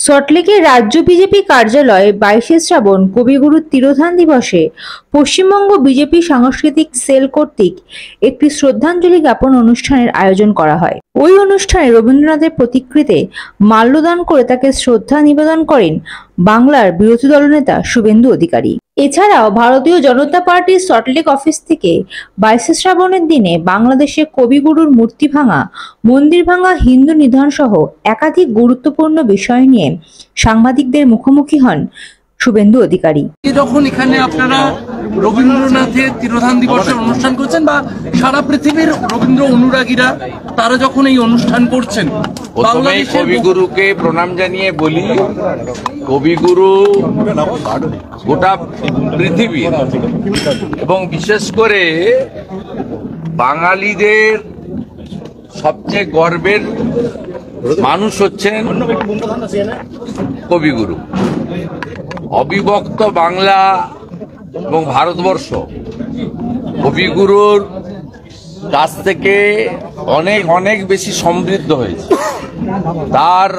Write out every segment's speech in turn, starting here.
সল্টলেকের রাজ্য বিজেপি কার্যালয়ে 22শে শ্রাবণ কবিগুরুর তিরোধান দিবসে পশ্চিমবঙ্গ বিজেপি সাংস্কৃতিক সেল কর্তৃক একটি শ্রদ্ধাঞ্জলি জ্ঞাপন অনুষ্ঠানের আয়োজন করা হয়। ওই অনুষ্ঠানে রবীন্দ্রনাথের প্রতিকৃতিতে মাল্যদান করে তাকে শ্রদ্ধা নিবেদন করেন বাংলার বিরোধী দলনেতা শুভেন্দু অধিকারী। এছাড়াও ভারতীয় জনতা পার্টির সল্টলেক অফিস থেকে 22শে শ্রাবণের দিনে বাংলাদেশে কবিগুরুর মূর্তি ভাঙা, মন্দির ভাঙা, হিন্দু নিধন সহ একাধিক গুরুত্বপূর্ণ বিষয় নিয়ে সাংবাদিকদের মুখোমুখি হন শুভেন্দু অধিকারী। যখন এখানে আপনারা রবীন্দ্রনাথের তিরোধান দিবসের অনুষ্ঠান করছেন বা সারা পৃথিবীর রবীন্দ্র অনুরাগীরা তারা যখন এই অনুষ্ঠান করছেন, কবিগুরুকে প্রণাম জানিয়ে বলি, কবিগুরু গোটা পৃথিবীর এবং বিশেষ করে বাঙালিদের সবচেয়ে গর্বের মানুষ হচ্ছেন কবিগুরু। অবিভক্ত বাংলা এবং ভারতবর্ষ কবিগুরুর কাছ থেকে অনেক অনেক বেশি সমৃদ্ধ হয়েছে। তার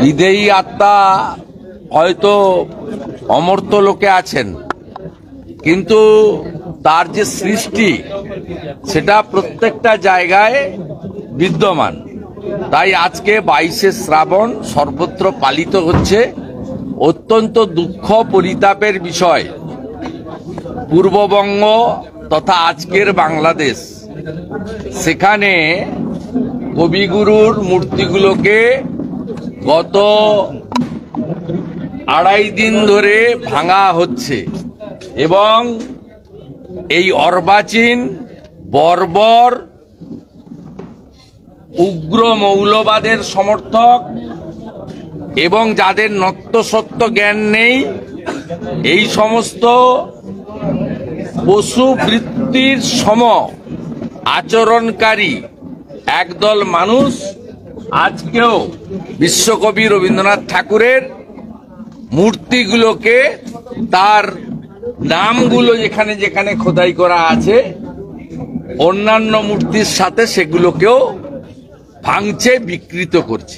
বিদেয়ী আত্মা হয়তো অমর্ত্য লোকে আছেন, কিন্তু তার যে সৃষ্টি সেটা প্রত্যেকটা জায়গায় বিদ্যমান। তাই আজকে 22শে শ্রাবণ সর্বত্র পালিত হচ্ছে। অত্যন্ত দুঃখ পরিতাপের বিষয়, পূর্ববঙ্গ তথা আজকের বাংলাদেশ, সেখানে কবিগুরুর মূর্তিগুলোকে গত 2.5 দিন ধরে ভাঙা হচ্ছে এবং এই অর্বাচীন বর্বর উগ্র মৌলবাদের সমর্থক এবং যাদের নত্যসত্য জ্ঞান নেই, এই সমস্ত পশু বৃত্তির সম আচরণকারী একদল মানুষ আজকেও বিশ্বকবি রবীন্দ্রনাথ ঠাকুরের মূর্তিগুলোকে, তার নামগুলো যেখানে যেখানে খোদাই করা আছে, অন্যান্য মূর্তির সাথে সেগুলোকেও ভাঙছে, বিকৃত করছে।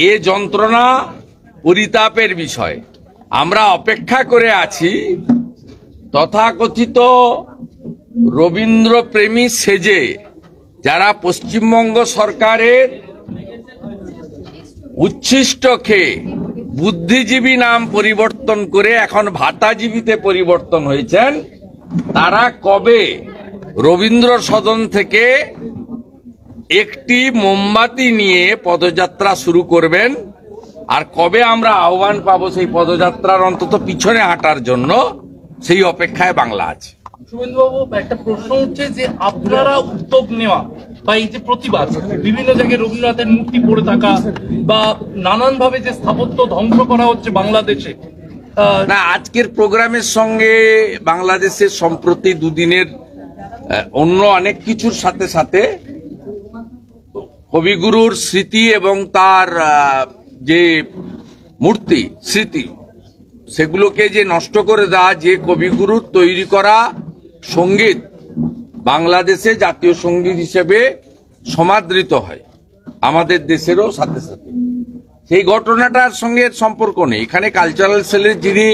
এ যন্ত্রণা পরিতাপের বিষয়। আমরা অপেক্ষা করে আছি তথাকথিত রবীন্দ্রপ্রেমী সেজে যারা পশ্চিমবঙ্গ সরকারের উচ্ছিষ্ট খেয়ে বুদ্ধিজীবী নাম পরিবর্তন করে এখন ভাতাজীবীতে পরিবর্তন হয়েছেন, তারা কবে রবীন্দ্র সদন থেকে একটি মোমবাতি নিয়ে পদযাত্রা শুরু করবেন আর কবে আমরা আহ্বান পাবো সেই পদযাত্রার অন্তত পিছনে হাঁটার জন্য, সেই অপেক্ষায় বাংলা আছে। শুভেন্দুবাবু, একটা প্রশ্ন হচ্ছে যে আপনারা উদ্যোগ নেওয়া বা এই যে প্রতিবাদ, বিভিন্ন জায়গায় রবীন্দ্রনাথের মূর্তি পড়ে থাকা বা নানান ভাবে যে স্থাপত্য ধ্বংস করা হচ্ছে বাংলাদেশে, না, আজকের প্রোগ্রামের সঙ্গে বাংলাদেশের সম্প্রতি দুদিনের অন্য অনেক কিছুর সাথে সাথে কবিগুরুর স্মৃতি এবং তার যে মূর্তি স্মৃতি, সেগুলোকে যে নষ্ট করে দেওয়া, যে কবিগুরুর তৈরি করা সঙ্গীত বাংলাদেশে জাতীয় সঙ্গীত হিসেবে সমাদৃত হয় আমাদের দেশেরও সাথে সাথে, সেই ঘটনাটার সঙ্গে সম্পর্ক নেই। এখানে কালচারাল সেলের যিনি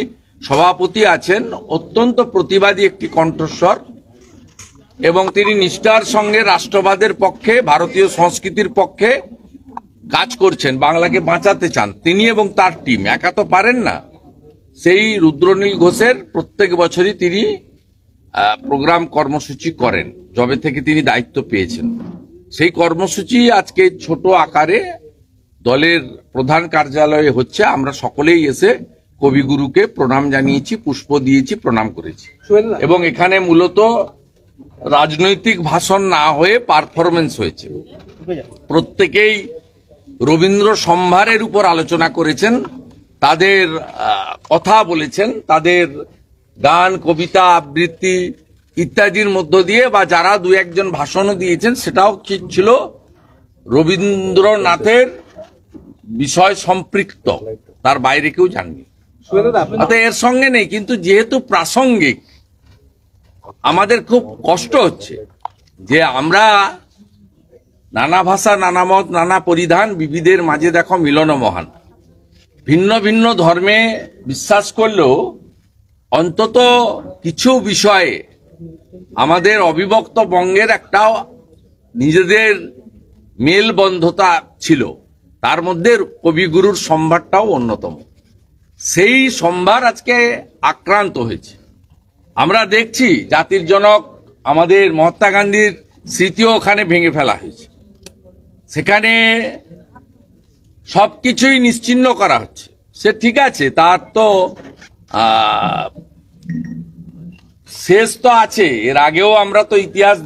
সভাপতি আছেন, অত্যন্ত প্রতিবাদী একটি কণ্ঠস্বর এবং তিনি নিষ্ঠার সঙ্গে রাষ্ট্রবাদের পক্ষে, ভারতীয় সংস্কৃতির পক্ষে কাজ করছেন, বাংলাকে বাঁচাতে চান তিনি এবং তার টিম। একা তো পারেন না। সেই রুদ্রনীল ঘোষের প্রত্যেক বছরই তিনি প্রোগ্রাম কর্মসূচি করেন যবে থেকে তিনি দায়িত্ব পেয়েছেন। সেই কর্মসূচি আজকে ছোট আকারে দলের প্রধান কার্যালয়ে হচ্ছে। আমরা সকলেই এসে কবিগুরুকে প্রণাম জানিয়েছি, পুষ্প দিয়েছি, প্রণাম করেছি এবং এখানে মূলত রাজনৈতিক ভাষণ না হয়ে পারফরমেন্স হয়েছে। প্রত্যেকেই রবীন্দ্র সম্ভারের উপর আলোচনা করেছেন, তাদের কথা বলেছেন, তাদের গান, কবিতা, আবৃত্তি ইত্যাদির মধ্য দিয়ে, বা যারা দু একজন ভাষণও দিয়েছেন, সেটাও ছিল রবীন্দ্রনাথের বিষয় সম্পৃক্ত, তার বাইরে কেউ যাননি। এর সঙ্গে নেই, কিন্তু যেহেতু প্রাসঙ্গিক, আমাদের খুব কষ্ট হচ্ছে যে আমরা নানা ভাষা, নানা মত, নানা পরিধান, বিবিধের মাঝে দেখো মিলন মহান। ভিন্ন ভিন্ন ধর্মে বিশ্বাস করলেও অন্তত কিছু বিষয়ে আমাদের অবিভক্ত বঙ্গের একটা নিজেদের মেলবন্ধতা ছিল, তার মধ্যে কবিগুরুর সম্ভারটাও অন্যতম। সেই সম্ভার আজকে আক্রান্ত হয়েছে। আমরা দেখছি জাতির জনক আমাদের মহাত্মা গান্ধীর স্মৃতিও ওখানে ভেঙে ফেলা হয়েছে, সেখানে সবকিছুই নিশ্চিহ্ন করা হচ্ছে। সে ঠিক আছে, তার তো শেষ তো আছে। এর আগেও আমরা তো ইতিহাস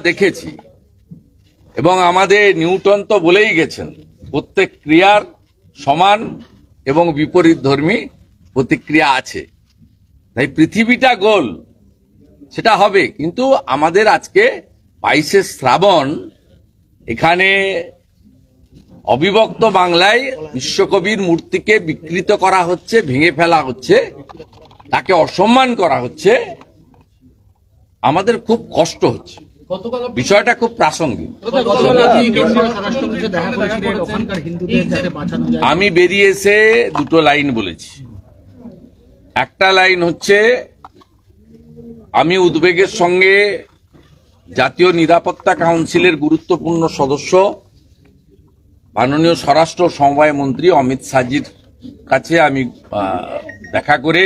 দেখেছি এবং আমাদের নিউটন তো বলেই গেছেন প্রত্যেক ক্রিয়ার সমান এবং বিপরীত ধর্মী প্রতিক্রিয়া আছে। তাই পৃথিবীটা গোল, সেটা হবে। কিন্তু আমাদের আজকে 22শে শ্রাবণ, এখানে অবিভক্ত বাংলায় বিশ্বকবির মূর্তিকে বিকৃত করা হচ্ছে, ভেঙে ফেলা হচ্ছে, তাকে অসম্মান করা হচ্ছে। আমাদের খুব কষ্ট হচ্ছে, বিষয়টা খুব প্রাসঙ্গিক। আমি বেরিয়ে এসে দুটো লাইন বলেছি। একটা লাইন হচ্ছে, আমি উদ্বেগের সঙ্গে জাতীয় নিরাপত্তা কাউন্সিলের গুরুত্বপূর্ণ সদস্য মাননীয় স্বরাষ্ট্র সমবায় মন্ত্রী অমিত শাহজির কাছে আমি দেখা করে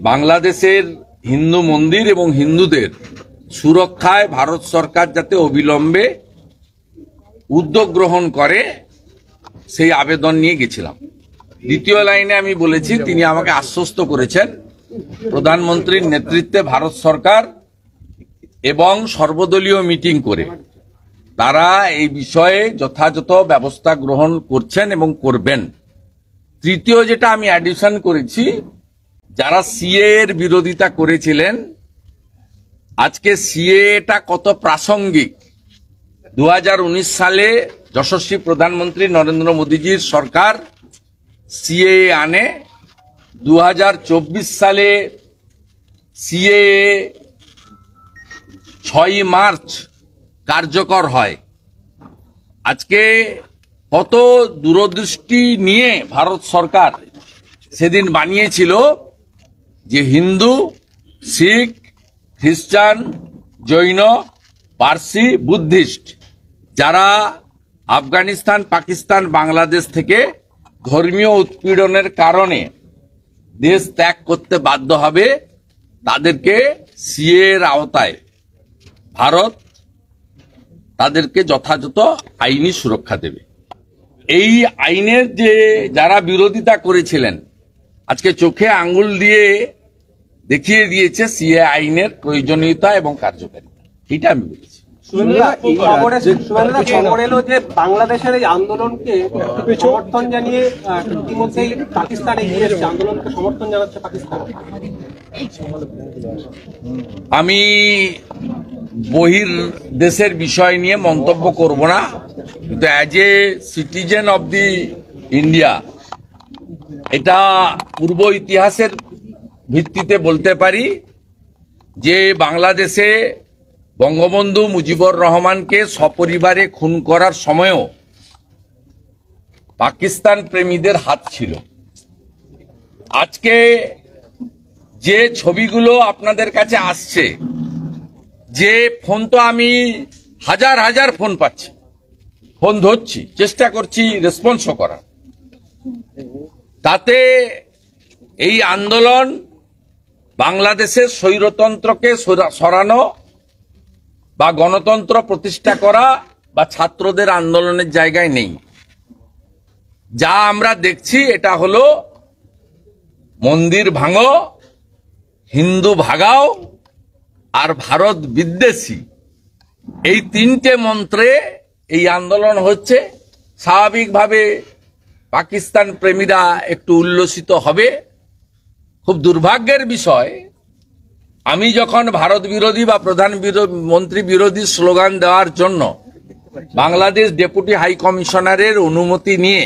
বাংলাদেশের হিন্দু মন্দির এবং হিন্দুদের সুরক্ষায় ভারত সরকার যাতে অবিলম্বে উদ্যোগ গ্রহণ করে সেই আবেদন নিয়ে গেছিলাম। দ্বিতীয় লাইনে আমি বলেছি, তিনি আমাকে আশ্বস্ত করেছেন প্রধানমন্ত্রীর নেতৃত্বে ভারত সরকার এবং সর্বদলীয় মিটিং করে তারা এই বিষয়ে যথাযথ ব্যবস্থা গ্রহণ করছেন এবং করবেন। তৃতীয় যেটা আমি অ্যাডিশন করেছি, যারা সিএ এর বিরোধিতা করেছিলেন, আজকে সিএটা কত প্রাসঙ্গিক। 2019 সালে যশস্বী প্রধানমন্ত্রী নরেন্দ্র মোদীজির সরকার সিএ আনে, 2024 সালে সিএ 6 মার্চ কার্যকর হয়। আজকে কত দূরদৃষ্টি নিয়ে ভারত সরকার সেদিন বানিয়েছিল যে হিন্দু, শিখ, খ্রিস্টান, জৈন, পার্সি, বুদ্ধিস্ট যারা আফগানিস্তান, পাকিস্তান, বাংলাদেশ থেকে ধর্মীয় উৎপীড়নের কারণে দেশ ত্যাগ করতে বাধ্য হবে, তাদেরকে সিএ এর আওতায় ভারত তাদেরকে যথাযথ আইনি সুরক্ষা দেবে। এই আইনের যে যারা বিরোধিতা করেছিলেন, আজকে চোখে আঙ্গুল দিয়ে দেখিয়ে দিয়েছে সিএ আইনের প্রয়োজনীয়তা এবং কার্যকারিতা। এটা আমি বলেছি। খবর এলো যে বাংলাদেশের এই আন্দোলনকে সমর্থন জানিয়ে ইতিমধ্যেই পাকিস্তান এগিয়ে এসেছে, আন্দোলনকে সমর্থন জানাচ্ছে পাকিস্তান। আমি বহির দেশের বিষয় নিয়ে মন্তব্য করব না, কিন্তু as a citizen of the India এটা পূর্ব ইতিহাসের ভিত্তিতে বলতে পারি যে বাংলাদেশে বঙ্গবন্ধু মুজিবুর রহমানকে সপরিবারে খুন করার সময়ও পাকিস্তান প্রেমীদের হাত ছিল। আজকে যে ছবিগুলো আপনাদের কাছে আসছে, যে ফোন তো আমি হাজার হাজার ফোন পাচ্ছি, ফোন ধরছি, চেষ্টা করছি রেসপন্সও করার, তাতে এই আন্দোলন বাংলাদেশের স্বৈরতন্ত্রকে সরানো বা গণতন্ত্র প্রতিষ্ঠা করা বা ছাত্রদের আন্দোলনের জায়গায় নেই। যা আমরা দেখছি এটা হলো মন্দির ভাঙো, হিন্দু ভাগাও আর ভারত বিদ্বেষী, এই তিনটে মন্ত্রে এই আন্দোলন হচ্ছে। স্বাভাবিকভাবে পাকিস্তান প্রেমীরা একটু উল্লসিত হবে। খুব দুর্ভাগ্যের বিষয়, আমি যখন ভারত বিরোধী বা প্রধানমন্ত্রী বিরোধী স্লোগান দেওয়ার জন্য বাংলাদেশ ডেপুটি হাই কমিশনারের অনুমতি নিয়ে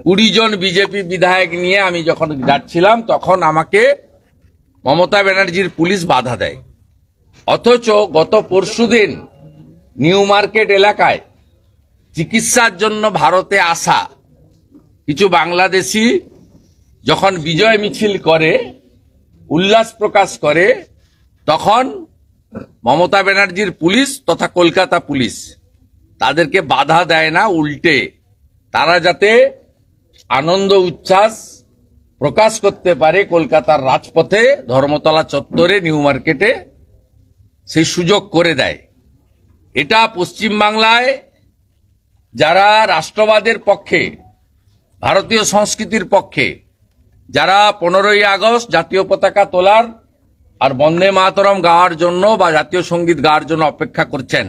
20 জন বিজেপি বিধায়ক নিয়ে আমি যখন যাচ্ছিলাম, তখন আমাকে মমতা ব্যানার্জির পুলিশ বাধা দেয়। অথচ গত পরশুদিন নিউ মার্কেট এলাকায় চিকিৎসার জন্য ভারতে আসা কিছু বাংলাদেশি যখন বিজয় মিছিল করে, উল্লাস প্রকাশ করে, তখন মমতা ব্যানার্জির পুলিশ তথা কলকাতা পুলিশ তাদেরকে বাধা দেয় না, উল্টে তারা যাতে আনন্দ উচ্ছ্বাস প্রকাশ করতে পারে কলকাতার রাজপথে, ধর্মতলা চত্বরে, নিউ মার্কেটে, সেই সুযোগ করে দেয়। এটা পশ্চিমবাংলায় যারা রাষ্ট্রবাদের পক্ষে, ভারতীয় সংস্কৃতির পক্ষে, যারা 15ই আগস্ট জাতীয় পতাকা তোলার আর বন্দে মাতরম গাওয়ার জন্য বা জাতীয় সঙ্গীত গাওয়ার জন্য অপেক্ষা করছেন,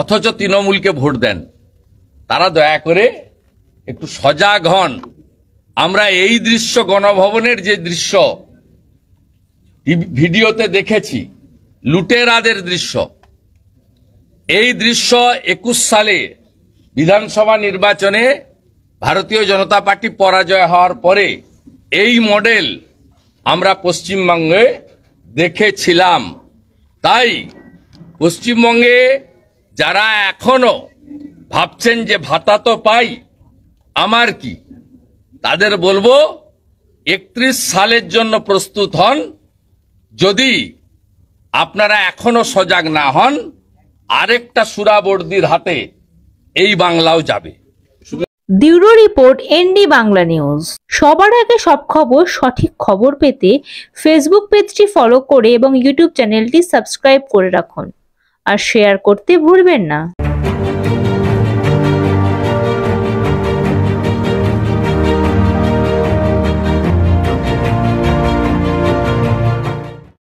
অথচ তৃণমূলকে ভোট দেন, তারা দয়া করে একটু সজাগ হন। আমরা এই দৃশ্য, গণভবনের যে দৃশ্য ভিডিওতে দেখেছি, লুটেরাদের দৃশ্য, এই দৃশ্য 21 সালে বিধানসভা নির্বাচনে ভারতীয় জনতা পার্টি পরাজয় হওয়ার পরে এই মডেল আমরা পশ্চিমবঙ্গে দেখেছিলাম। তাই পশ্চিমবঙ্গে যারা এখনো ভাবছেন যে ভাতা তো পাই, আমার কি, তাদের বলবো 31 সালের জন্য প্রস্তুত হন। যদি আপনারা এখনো সজাগ না হন, আরেকটা সুরাবর্দির হাতে এই বাংলাও যাবে। Bureau report, ND Bangla news. সবার আগে সব খবর, সঠিক খবর পেতে ফেসবুক পেজটি ফলো করে এবং ইউটিউব চ্যানেলটি সাবস্ক্রাইব করে রাখুন আর শেয়ার করতে ভুলবেন না।